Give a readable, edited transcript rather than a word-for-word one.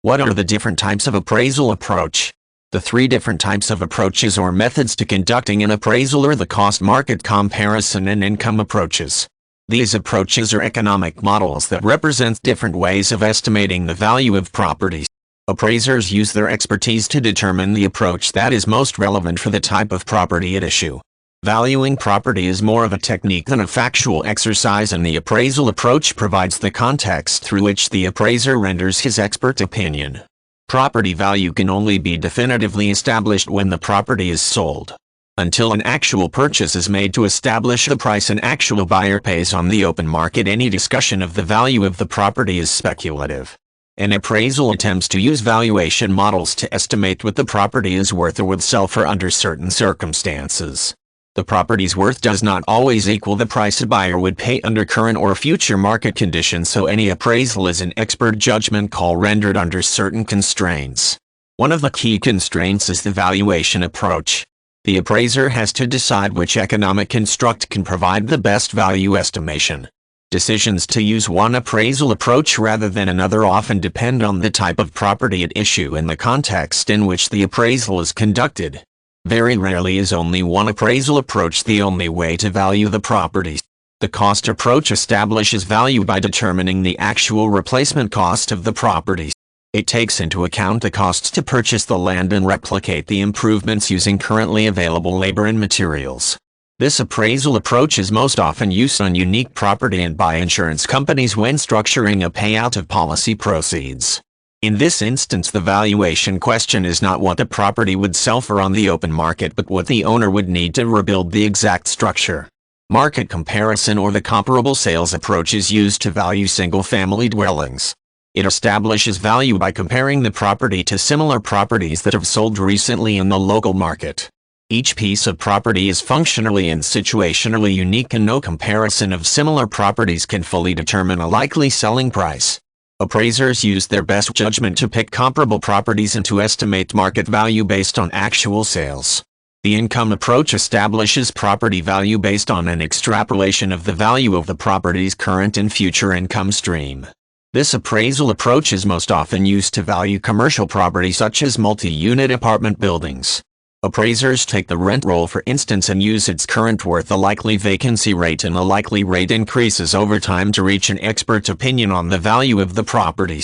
What are the different types of appraisal approach? The three different types of approaches or methods to conducting an appraisal are the cost market comparison and income approaches. These approaches are economic models that represent different ways of estimating the value of properties. Appraisers use their expertise to determine the approach that is most relevant for the type of property at issue. Valuing property is more of a technique than a factual exercise, and the appraisal approach provides the context through which the appraiser renders his expert opinion. Property value can only be definitively established when the property is sold. Until an actual purchase is made to establish the price an actual buyer pays on the open market, any discussion of the value of the property is speculative. An appraisal attempts to use valuation models to estimate what the property is worth or would sell for under certain circumstances. The property's worth does not always equal the price a buyer would pay under current or future market conditions, so any appraisal is an expert judgment call rendered under certain constraints. One of the key constraints is the valuation approach. The appraiser has to decide which economic construct can provide the best value estimation. Decisions to use one appraisal approach rather than another often depend on the type of property at issue and the context in which the appraisal is conducted. Very rarely is only one appraisal approach the only way to value the property. The cost approach establishes value by determining the actual replacement cost of the property. It takes into account the costs to purchase the land and replicate the improvements using currently available labor and materials. This appraisal approach is most often used on unique property and by insurance companies when structuring a payout of policy proceeds. In this instance, the valuation question is not what the property would sell for on the open market, but what the owner would need to rebuild the exact structure. Market comparison or the comparable sales approach is used to value single-family dwellings. It establishes value by comparing the property to similar properties that have sold recently in the local market. Each piece of property is functionally and situationally unique, and no comparison of similar properties can fully determine a likely selling price. Appraisers use their best judgment to pick comparable properties and to estimate market value based on actual sales. The income approach establishes property value based on an extrapolation of the value of the property's current and future income stream. This appraisal approach is most often used to value commercial property such as multi-unit apartment buildings. Appraisers take the rent roll, for instance, and use its current worth, the likely vacancy rate, and the likely rate increases over time to reach an expert opinion on the value of the property.